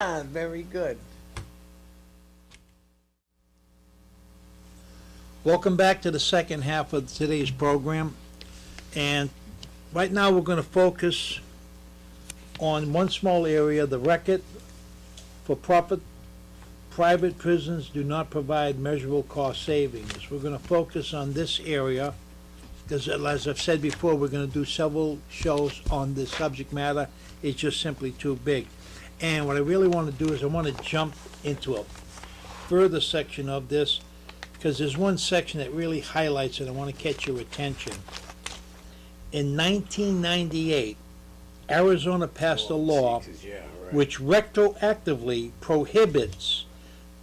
Very good. Welcome back to the second half of today's program. And right now we're going to focus on one small area, the record for profit. Private prisons do not provide measurable cost savings. We're going to focus on this area because, as I've said before, we're going to do several shows on this subject matter. It's just simply too big. And what I really want to do is I want to jump into a further section of this because there's one section that really highlights it. I want to catch your attention. In 1998, Arizona passed a law which retroactively prohibits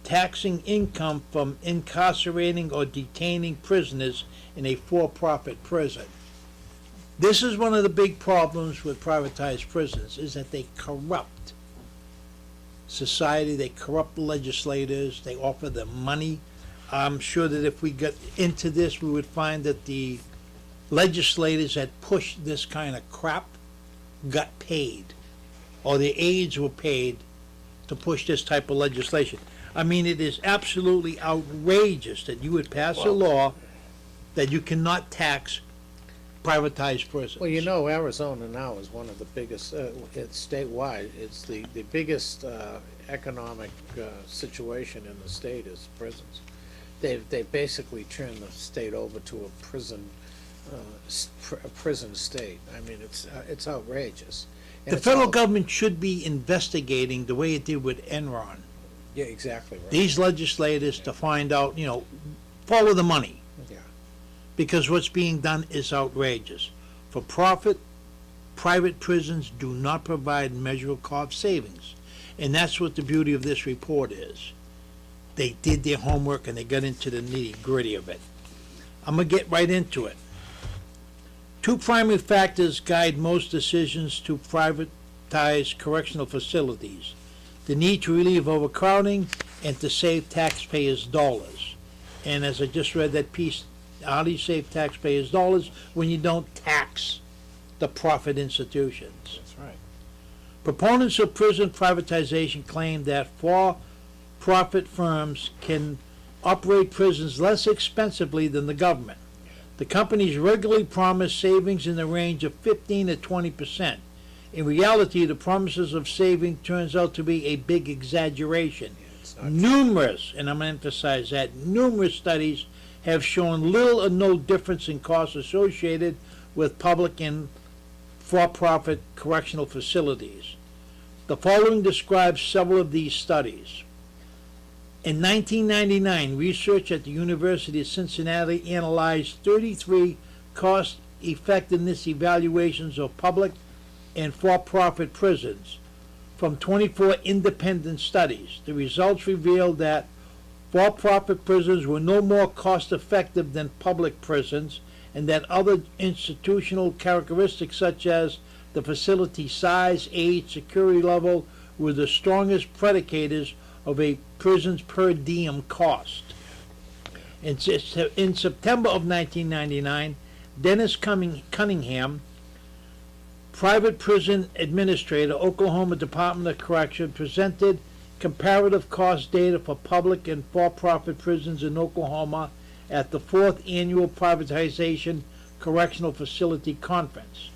taxing income from incarcerating or detaining prisoners in a for-profit prison. This is one of the big problems with privatized prisons, is that they corrupt society, they corrupt legislators, they offer them money. I'm sure that if we got into this, we would find that the legislators that pushed this kind of crap got paid, or the aides were paid to push this type of legislation. I mean, it is absolutely outrageous that you would pass a law that you cannot tax privatized prisons. Well, you know, Arizona now is one of the biggest, it's statewide, it's the biggest economic situation in the state is prisons. They basically turned the state over to a prison state. I mean, it's outrageous. And The federal government should be investigating the way it did with Enron. Yeah, exactly right. These legislators to find out, follow the money. Yeah. Because what's being done is outrageous. For profit, private prisons do not provide measurable cost savings. And that's what the beauty of this report is. They did their homework and they got into the nitty-gritty of it. I'm going to get right into it. Two primary factors guide most decisions to privatize correctional facilities: the need to relieve overcrowding and to save taxpayers' dollars. And as I just read that piece, how do you save taxpayers' dollars when you don't tax the profit institutions? That's right. Proponents of prison privatization claim that for-profit firms can operate prisons less expensively than the government. The companies regularly promise savings in the range of 15 to 20%. In reality, the promises of saving turns out to be a big exaggeration. Numerous, and I'm going to emphasize that, numerous studies have shown little or no difference in costs associated with public and for-profit correctional facilities. The following describes several of these studies. In 1999, research at the University of Cincinnati analyzed 33 cost-effectiveness evaluations of public and for-profit prisons from 24 independent studies. The results revealed that for-profit prisons were no more cost-effective than public prisons, and that other institutional characteristics such as the facility size, age, security level were the strongest predicators of a prison's per diem cost. In September of 1999, Dennis Cunningham, private prison administrator, Oklahoma Department of Correction, presented comparative cost data for public and for-profit prisons in Oklahoma at the 4th Annual Privatization Correctional Facility Conference.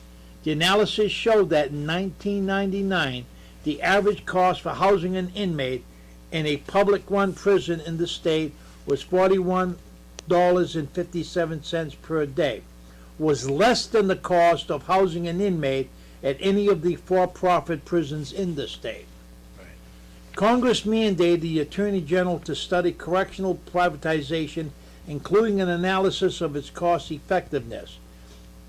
The analysis showed that in 1999, the average cost for housing an inmate in a public-run prison in the state was $41.57 per day, was less than the cost of housing an inmate at any of the for-profit prisons in the state. Right. Congress mandated the Attorney General to study correctional privatization, including an analysis of its cost effectiveness.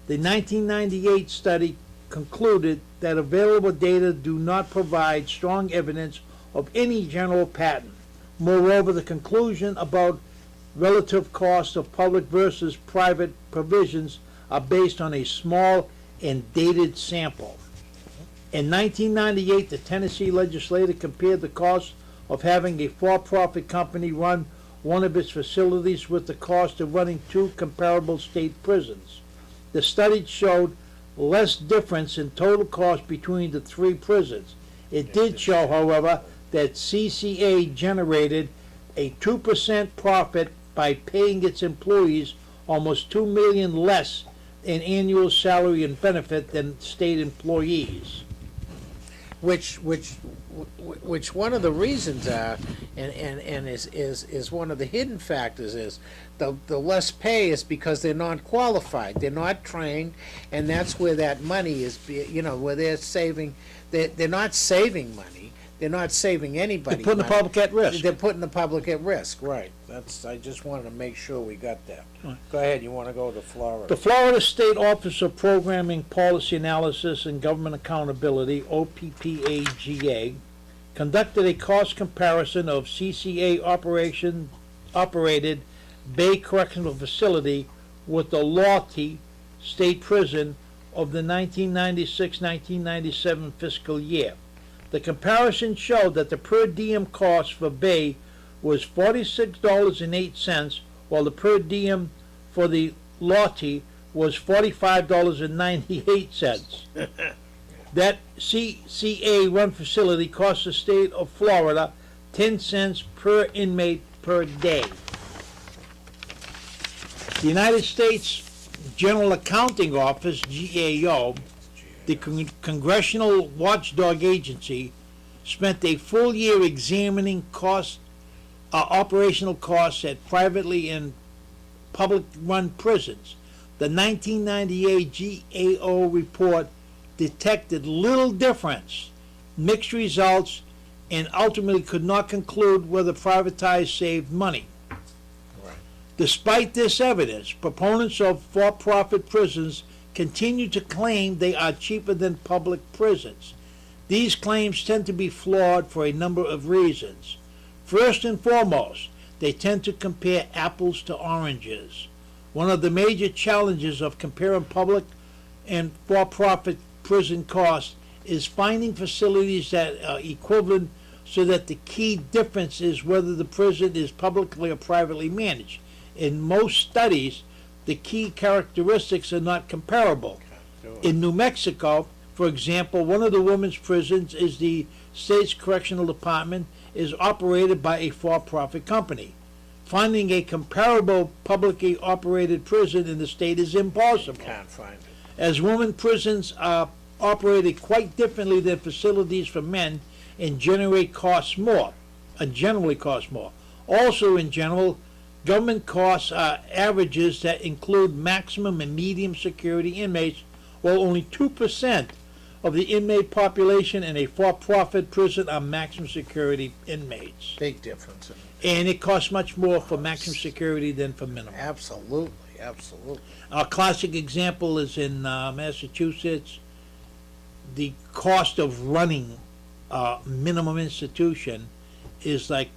The 1998 study concluded that available data do not provide strong evidence of any general pattern. Moreover, the conclusion about relative cost of public versus private provisions are based on a small and dated sample. In 1998, the Tennessee legislature compared the cost of having a for-profit company run one of its facilities with the cost of running two comparable state prisons. The study showed less difference in total cost between the three prisons. It did show, however, that CCA generated a 2% profit by paying its employees almost $2 million less in annual salary and benefit than state employees. Which one of the reasons are, and is one of the hidden factors is the less pay is because they're not qualified, they're not trained, and that's where that money is, where they're saving, they're not saving money, they're not saving anybody They're putting the money. public at risk. They're putting the public at risk, right. I just wanted to make sure we got that. Right. Go ahead, you wanna go to Florida? The Florida State Office of Programming, Policy Analysis, and Government Accountability, OPPAGA, conducted a cost comparison of CCA operated Bay Correctional Facility with the Lawton State Prison of the 1996-1997 fiscal year. The comparison showed that the per diem cost for Bay was $46.08, while the per diem for the Lawton was $45.98. That CCA-run facility cost the state of Florida 10 cents per inmate per day. The United States General Accounting Office, GAO, the Congressional Watchdog Agency, spent a full year examining operational costs at privately and public-run prisons. The 1998 GAO report detected little difference, mixed results, and ultimately could not conclude whether privatized saved money. Right. Despite this evidence, proponents of for-profit prisons continue to claim they are cheaper than public prisons. These claims tend to be flawed for a number of reasons. First and foremost, they tend to compare apples to oranges. One of the major challenges of comparing public and for-profit prison costs is finding facilities that are equivalent, so that the key difference is whether the prison is publicly or privately managed. In most studies, the key characteristics are not comparable. In New Mexico, for example, one of the women's prisons is the state's correctional department is operated by a for-profit company. Finding a comparable publicly operated prison in the state is impossible, Can't find it. as women prisons are operated quite differently than facilities for men and generally cost more. Also, in general, government costs are averages that include maximum and medium security inmates, while only 2% of the inmate population in a for-profit prison are maximum security inmates. Big difference in it. And it costs much more for maximum security than for minimum. Absolutely, absolutely. A classic example is in Massachusetts. The cost of running a minimum institution is like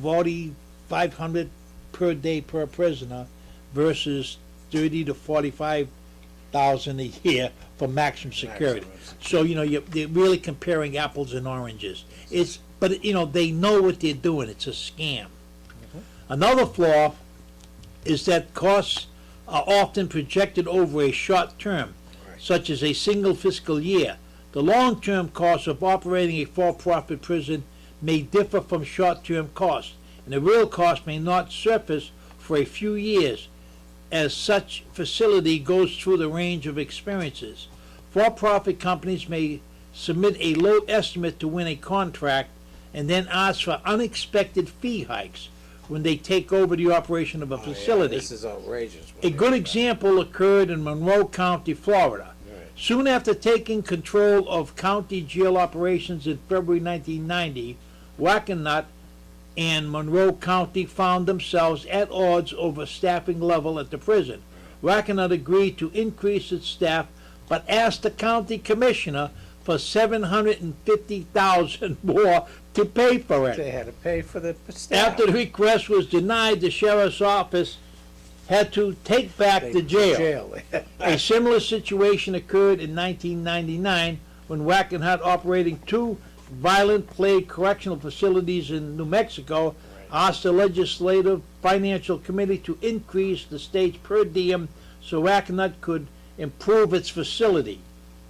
$4,500 per day per prisoner versus 30 to 45,000 a year for maximum security. So they're really comparing apples and oranges. But they know what they're doing. It's a scam. Another flaw is that costs are often projected over a short term, such as a single fiscal year. The long-term costs of operating a for-profit prison may differ from short-term costs, and the real cost may not surface for a few years, as such facility goes through the range of experiences. For-profit companies may submit a low estimate to win a contract and then ask for unexpected fee hikes when they take over the operation of a facility. This is outrageous. A good example occurred in Monroe County, Florida. Soon after taking control of county jail operations in February 1990, Wackenut and Monroe County found themselves at odds over staffing level at the prison. Wackenut agreed to increase its staff, but asked the county commissioner for $750,000 more to pay for it. They had to pay for the staff. After the request was denied, the sheriff's office had to take back the jail. A similar situation occurred in 1999 when Wackenhut, operating two violent plague correctional facilities in New Mexico, asked the Legislative Financial Committee to increase the state's per diem so Wackenhut could improve its facility.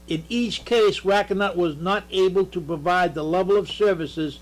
In each case, Wackenhut was not able to provide the level of services